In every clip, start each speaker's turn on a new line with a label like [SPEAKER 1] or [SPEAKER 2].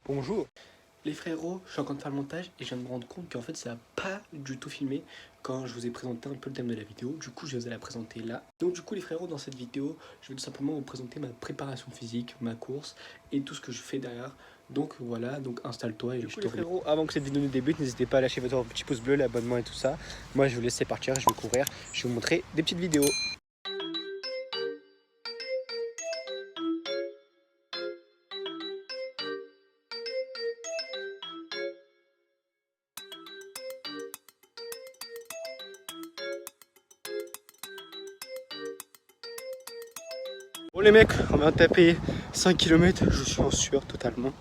[SPEAKER 1] Bonjour les frérots, je suis en train de faire le montage et je viens de me rendre compte qu'en fait ça n'a pas du tout filmé quand je vous ai présenté un peu le thème de la vidéo. Du coup je vais la présenter là. Donc du coup les frérots, dans cette vidéo je vais tout simplement vous présenter ma préparation physique, ma course et tout ce que je fais derrière. Donc voilà, donc installe-toi et du coup les frérots, avant que cette vidéo ne débute, n'hésitez pas à lâcher votre petit pouce bleu, l'abonnement et tout ça. Moi je vous laisse partir, je vais courir, je vais vous montrer des petites vidéos. Bon les mecs, on va taper 5 km, je suis en sueur totalement.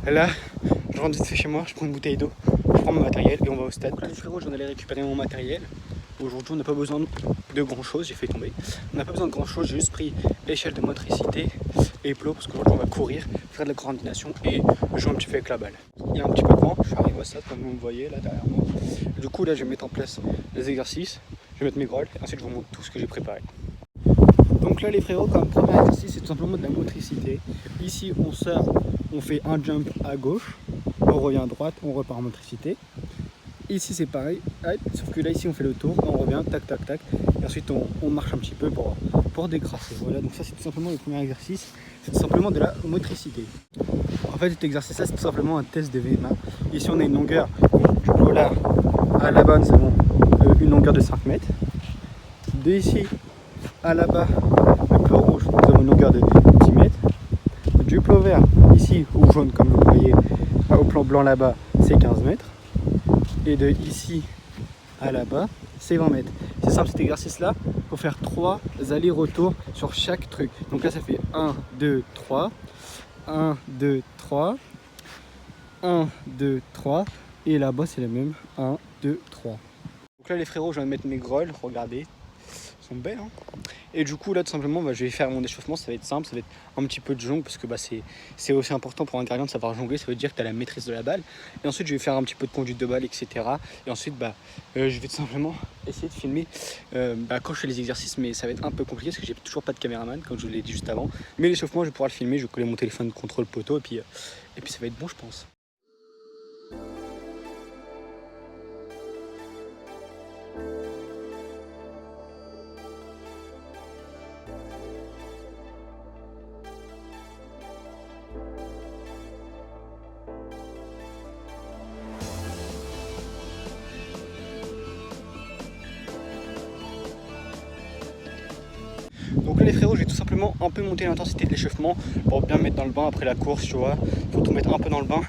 [SPEAKER 1] Là, je rentre vite fait chez moi, je prends une bouteille d'eau, je prends mon matériel et on va au stade. Les frérots, j'en allais récupérer mon matériel. Aujourd'hui, on n'a pas besoin de grand chose, j'ai fait tomber. On n'a pas besoin de grand chose, j'ai juste pris échelle de motricité et plot parce qu'aujourd'hui on va courir, faire de la coordination et jouer un petit peu avec la balle. Il y a un petit peu de vent, je suis arrivé au stade comme vous me voyez là derrière moi. Du coup, là, je vais mettre en place les exercices, je vais mettre mes grolles et ensuite je vous montre tout ce que j'ai préparé. Donc là les frérots, comme premier exercice, c'est tout simplement de la motricité. Ici on sort, on fait un jump à gauche, on revient à droite, on repart en motricité. Ici c'est pareil, sauf que là ici on fait le tour, on revient, tac tac tac, et ensuite on marche un petit peu pour décrasser. Voilà, donc ça c'est tout simplement le premier exercice, c'est tout simplement de la motricité. En fait cet exercice là c'est tout simplement un test de VMA. Ici on a une longueur du polar à là-bas, nous avons une longueur de 5 mètres. De ici à là-bas, le plot rouge, nous avons une longueur de 10 mètres. Du plot vert, ici, ou jaune comme vous voyez, au plan blanc là-bas, c'est 15 mètres. Et de ici à là-bas, c'est 20 mètres. C'est simple cet exercice-là, il faut faire 3 allers-retours sur chaque truc. Donc là, ça fait 1, 2, 3. 1, 2, 3. 1, 2, 3. Et là-bas, c'est la même. 1, 2, 3. Donc là, les frérots, je viens de mettre mes grolles, regardez. Sont belles hein. Et du coup là tout simplement je vais faire mon échauffement, ça va être simple, ça va être un petit peu de jongle parce que c'est aussi important pour un gardien de savoir jongler, ça veut dire que tu as la maîtrise de la balle. Et ensuite je vais faire un petit peu de conduite de balle, etc. Et ensuite je vais tout simplement essayer de filmer quand je fais les exercices, mais ça va être un peu compliqué parce que j'ai toujours pas de caméraman comme je vous l'ai dit juste avant. Mais l'échauffement je vais pouvoir le filmer, je vais coller mon téléphone contre le poteau et puis ça va être bon je pense. Donc là les frérots, j'ai tout simplement un peu monté l'intensité de l'échauffement pour bien me mettre dans le bain après la course, tu vois. Faut tout mettre un peu dans le bain.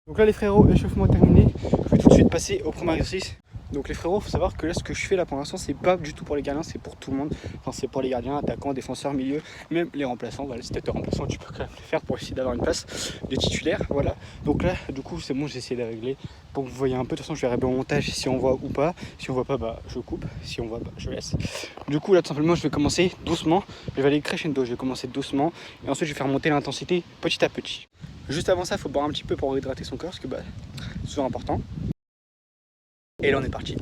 [SPEAKER 1] Donc là les frérots, échauffement terminé, je vais tout de suite passer au premier exercice. Donc les frérots, il faut savoir que là ce que je fais là pour l'instant c'est pas du tout pour les gardiens, c'est pour tout le monde. Enfin c'est pour les gardiens, attaquants, défenseurs, milieu, même les remplaçants. Voilà, si t'es remplaçant tu peux quand même le faire pour essayer d'avoir une place de titulaire. Voilà, donc là du coup c'est bon, j'ai essayé de régler pour que vous voyez un peu. De toute façon je vais régler au montage si on voit ou pas. Si on voit pas je coupe, si on voit je laisse. Du coup là tout simplement je vais commencer doucement, je vais aller crescendo, je vais commencer doucement et ensuite je vais faire monter l'intensité petit à petit. Juste avant ça, il faut boire un petit peu pour hydrater son corps, parce que c'est toujours important. Et là, on est parti.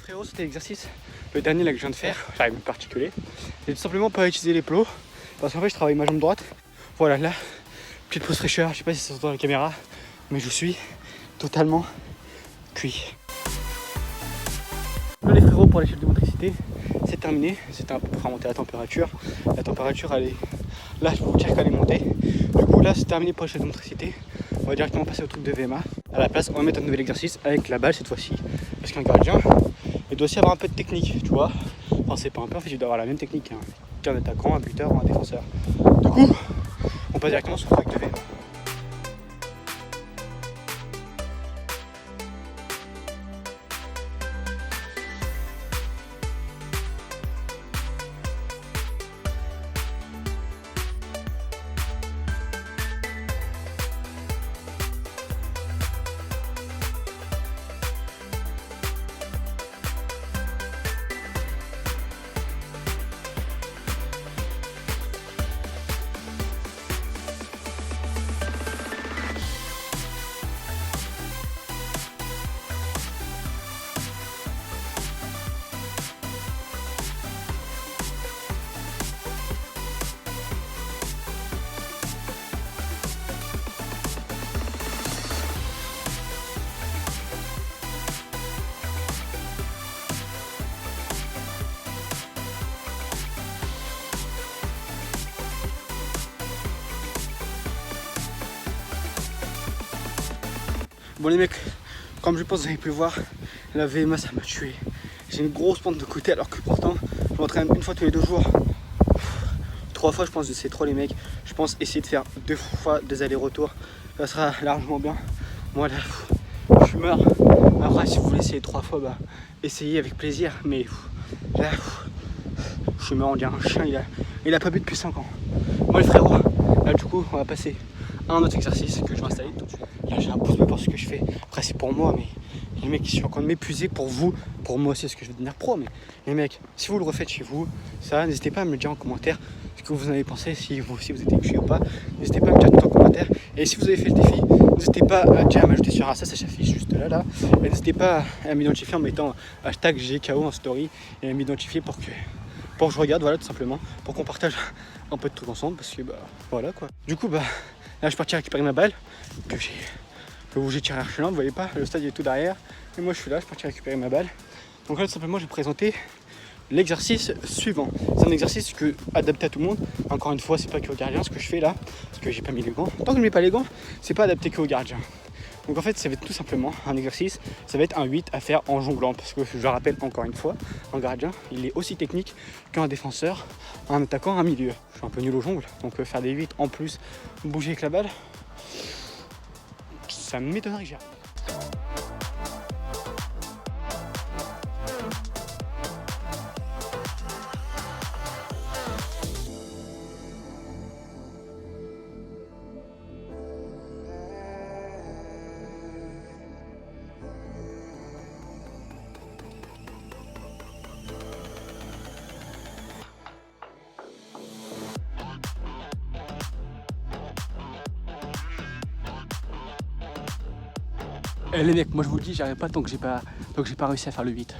[SPEAKER 1] frérot, c'était l'exercice, le dernier là que je viens de faire, j'arrive même pas à articuler. J'ai tout simplement pas utilisé les plots, parce qu'en fait je travaille ma jambe droite. Voilà, là, petite pause fraîcheur, je sais pas si ça s'entend dans la caméra, mais je suis totalement cuit. Là les frérots, pour l'échelle de motricité, c'est terminé. C'était un peu pour faire monter la température. La température, elle est... là, je peux vous dire qu'elle est montée. Du coup, là, c'est terminé pour l'échelle de motricité. On va directement passer au truc de VMA. À la place, on va mettre un nouvel exercice avec la balle cette fois-ci. Parce qu'un gardien, il doit aussi avoir un peu de technique, tu vois. Enfin, c'est pas un peu, en fait, il doit avoir la même technique qu'un attaquant, un buteur ou un défenseur. Du coup, on passe directement sur le truc de VMA. Bon les mecs, comme je pense que vous avez pu le voir, la VMA ça m'a tué. J'ai une grosse pente de côté alors que pourtant je m'entraîne une fois tous les 2 jours. 3 fois je pense que c'est trop les mecs. Je pense essayer de faire 2 fois 2 allers-retours. Ça sera largement bien. Moi là, je suis mort. Après si vous voulez essayer 3 fois, bah essayez avec plaisir. Mais là, je suis mort, on dirait un chien, il a pas bu depuis 5 ans. Moi les frérots, là du coup on va passer à un autre exercice que je vais installer tout de suite. Là j'ai un pouce bleu pour ce que je fais. Après c'est pour moi, mais les mecs, je suis encore m'épuiser pour vous. Pour moi aussi, parce que je veux devenir pro. Mais les mecs, si vous le refaites chez vous, ça, n'hésitez pas à me le dire en commentaire ce que vous en avez pensé, si vous aussi vous êtes épuisé ou pas. N'hésitez pas à me dire tout en commentaire. Et si vous avez fait le défi, n'hésitez pas à déjà m'ajouter sur Insta, ça s'affiche juste là. Et n'hésitez pas à m'identifier en mettant hashtag GKO en story et à m'identifier pour que je regarde, voilà, tout simplement, pour qu'on partage un peu de tout ensemble, parce que bah voilà quoi. Du coup bah là je suis parti récupérer ma balle que j'ai tiré archi-loin, vous voyez pas, le stade est tout derrière, et moi je suis là, je suis parti récupérer ma balle. Donc là tout simplement je vais présenter l'exercice suivant. C'est un exercice adapté à tout le monde. Encore une fois, c'est pas que au gardien ce que je fais là, parce que j'ai pas mis les gants. Tant que je mets pas les gants, c'est pas adapté que au gardien. Donc en fait ça va être tout simplement un exercice, ça va être un 8 à faire en jonglant, parce que je rappelle encore une fois, un gardien il est aussi technique qu'un défenseur, un attaquant, un milieu. Je suis un peu nul au jongle, donc faire des 8 en plus, bouger avec la balle, ça m'étonnerait que j'y arrive. Eh les mecs, moi je vous le dis, j'arrive pas tant que j'ai pas réussi à faire le 8.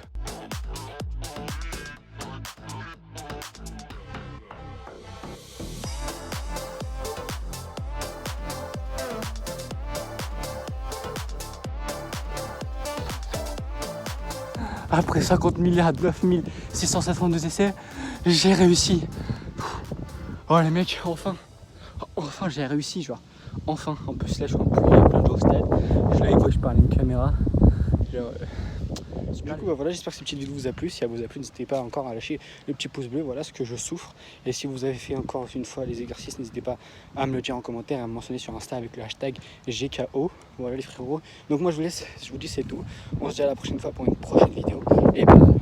[SPEAKER 1] Après 50 milliards, 9652 essais, j'ai réussi. Oh les mecs, enfin j'ai réussi, genre. Enfin, en plus là je suis en plein de au stade. Je l'avais vu, je parle à une caméra. Genre, du coup bah, voilà, j'espère que cette petite vidéo vous a plu. Si elle vous a plu, n'hésitez pas encore à lâcher le petit pouce bleu, voilà ce que je souffre. Et si vous avez fait encore une fois les exercices, n'hésitez pas à me le dire en commentaire et à me mentionner sur Insta avec le hashtag GKO. Voilà les frérots. Donc moi je vous laisse, je vous dis c'est tout. On se dit à la prochaine fois pour une prochaine vidéo. Et ben,